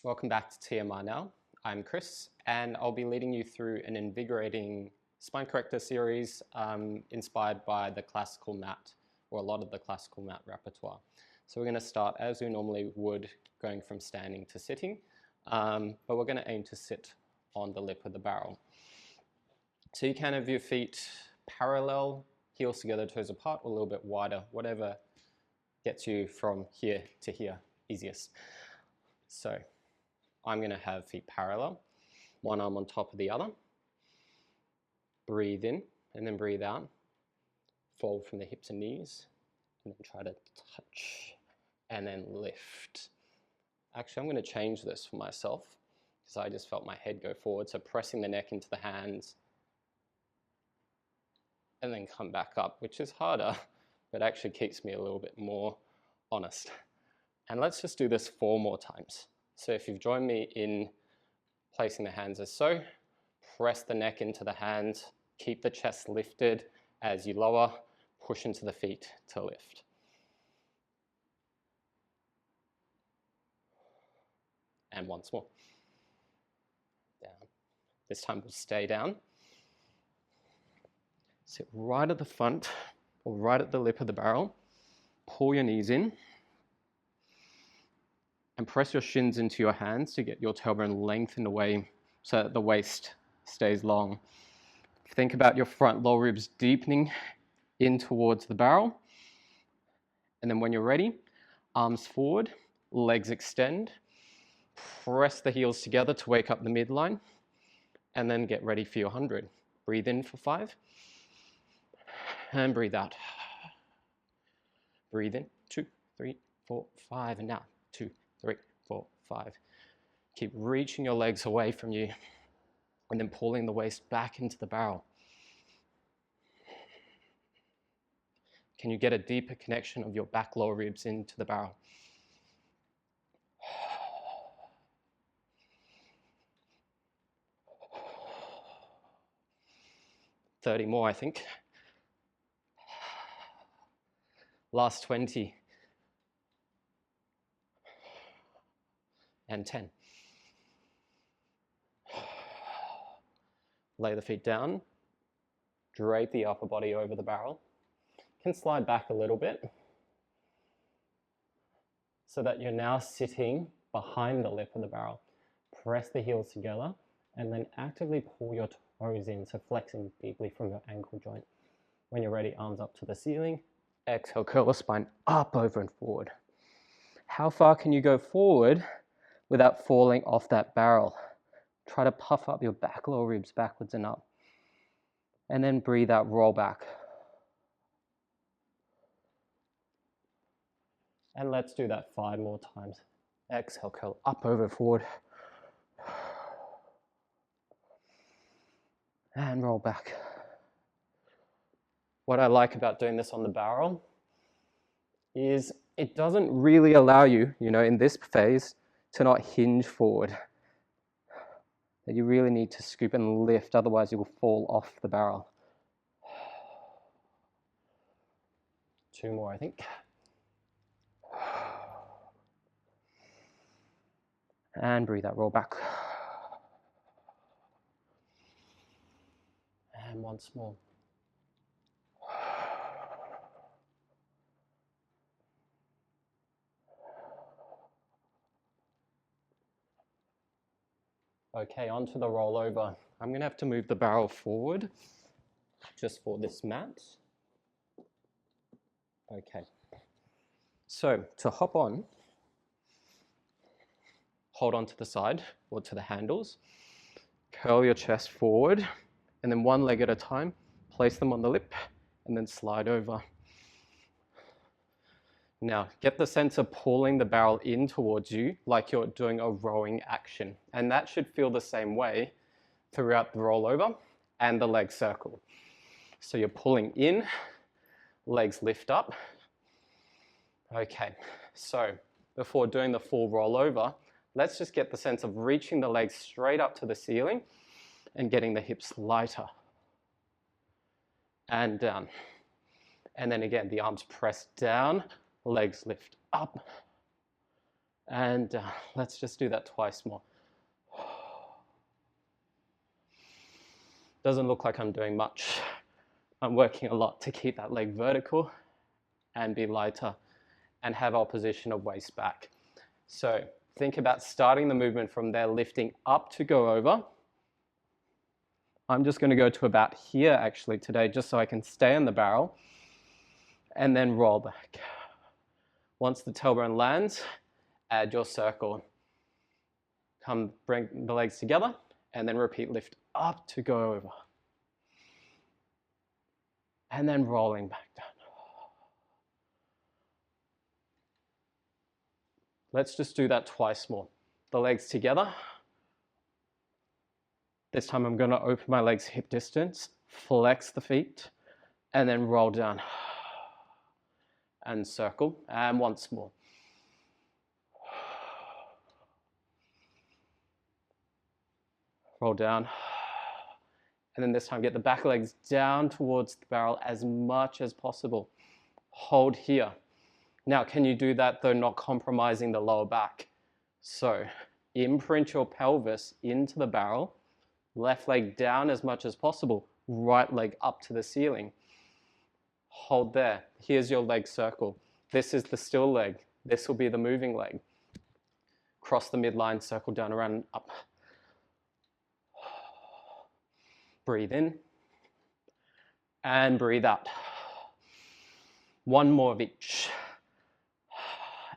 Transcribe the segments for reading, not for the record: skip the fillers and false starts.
Welcome back to TMR Now. I'm Chris, and I'll be leading you through an invigorating Spine Corrector series inspired by the classical mat, or a lot of the classical mat repertoire. So we're going to start as we normally would, going from standing to sitting, but we're going to aim to sit on the lip of the barrel. So you can have your feet parallel, heels together, toes apart, or a little bit wider, whatever gets you from here to here easiest. So I'm going to have feet parallel, one arm on top of the other. Breathe in and then breathe out. Fold from the hips and knees, and then try to touch and then lift. Actually, I'm going to change this for myself because I just felt my head go forward. So pressing the neck into the hands and then come back up, which is harder, but actually keeps me a little bit more honest. And let's just do this 4 more times. So if you've joined me in placing the hands as so, press the neck into the hands, keep the chest lifted as you lower, push into the feet to lift. And once more. Down. This time we'll stay down. Sit right at the front, or right at the lip of the barrel. Pull your knees in. And press your shins into your hands to get your tailbone lengthened away so that the waist stays long. Think about your front lower ribs deepening in towards the barrel. And then when you're ready, arms forward, legs extend. Press the heels together to wake up the midline. And then get ready for your 100. Breathe in for 5. And breathe out. Breathe in, 2, 3, 4, 5. And now, 2, 3, 4, 5. Keep reaching your legs away from you and then pulling the waist back into the barrel. Can you get a deeper connection of your back lower ribs into the barrel? $30 more, I think. Last 20. And 10. Lay the feet down. Drape the upper body over the barrel. Can slide back a little bit so that you're now sitting behind the lip of the barrel. Press the heels together and then actively pull your toes in, so flexing deeply from your ankle joint. When you're ready, arms up to the ceiling. Exhale, curl the spine up, over and forward. How far can you go forward without falling off that barrel? Try to puff up your back lower ribs backwards and up. And then breathe out, roll back. And let's do that 5 more times. Exhale, curl up, over, forward. And roll back. What I like about doing this on the barrel is it doesn't really allow you, in this phase, to not hinge forward. That you really need to scoop and lift, otherwise you will fall off the barrel. 2 more, I think. And breathe out, roll back. And once more. Okay, onto the rollover. I'm going to have to move the barrel forward just for this mat. Okay. So to hop on, hold on to the side or to the handles, curl your chest forward, and then one leg at a time, place them on the lip, and then slide over. Now, get the sense of pulling the barrel in towards you like you're doing a rowing action. And that should feel the same way throughout the rollover and the leg circle. So you're pulling in, legs lift up. Okay, so before doing the full rollover, let's just get the sense of reaching the legs straight up to the ceiling and getting the hips lighter. And down. And then again, the arms press down, legs lift up, and let's just do that twice more. Doesn't look like I'm doing much. I'm working a lot to keep that leg vertical and be lighter and have opposition of waist back. So think about starting the movement from there, lifting up to go over. I'm just going to go to about here actually today, just so I can stay on the barrel and then roll back. Once the tailbone lands, add your circle. Come bring the legs together and then repeat, lift up to go over. And then rolling back down. Let's just do that twice more. The legs together. This time I'm going to open my legs hip distance, flex the feet, and then roll down. And circle, and once more. Roll down. And then this time get the back legs down towards the barrel as much as possible. Hold here. Now, can you do that though not compromising the lower back? So, imprint your pelvis into the barrel, left leg down as much as possible, right leg up to the ceiling. Hold there. Here's your leg circle. This is the still leg. This will be the moving leg. Cross the midline, circle down, around, and up. Breathe in and breathe out. One more of each.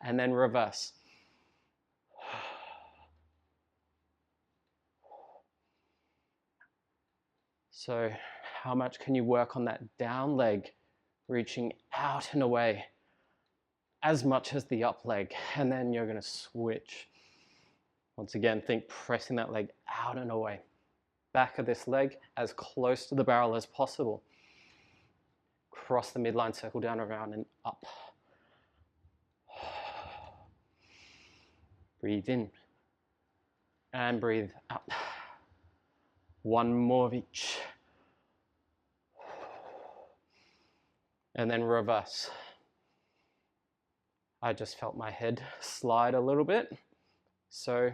And then reverse. So how much can you work on that down leg, reaching out and away as much as the up leg? And then you're going to switch. Once again, think pressing that leg out and away. Back of this leg as close to the barrel as possible. Cross the midline, circle down, around, and up. Breathe in and breathe out. One more of each. And then reverse. I just felt my head slide a little bit. So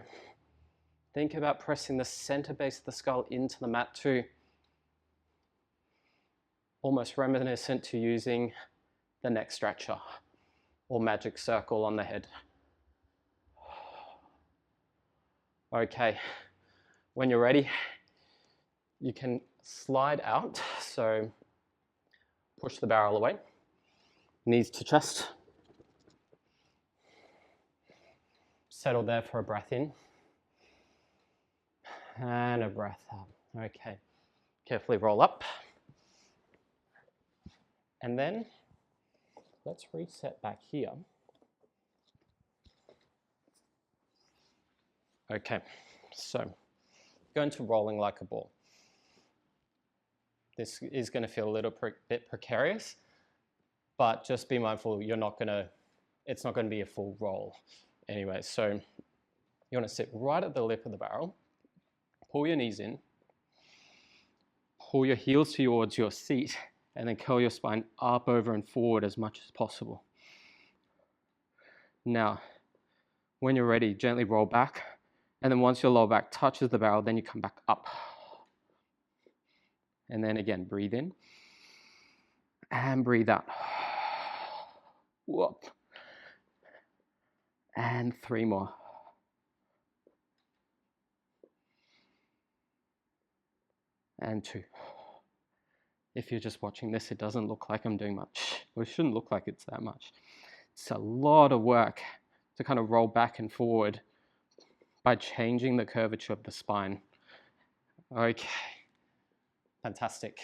think about pressing the center base of the skull into the mat too. Almost reminiscent to using the neck stretcher or magic circle on the head. Okay, when you're ready, you can slide out. So push the barrel away, knees to chest. Settle there for a breath in and a breath out. Okay, carefully roll up. And then let's reset back here. Okay, so go into rolling like a ball. This is going to feel a little bit precarious, but just be mindful it's not going to be a full roll anyway. So you want to sit right at the lip of the barrel, pull your knees in, pull your heels towards your seat, and then curl your spine up, over, and forward as much as possible. Now, when you're ready, gently roll back, and then once your lower back touches the barrel, then you come back up. And then again, breathe in and breathe out. Whoop. And 3 more. And 2. If you're just watching this, it doesn't look like I'm doing much. Well, it shouldn't look like it's that much. It's a lot of work to kind of roll back and forward by changing the curvature of the spine. Okay, fantastic.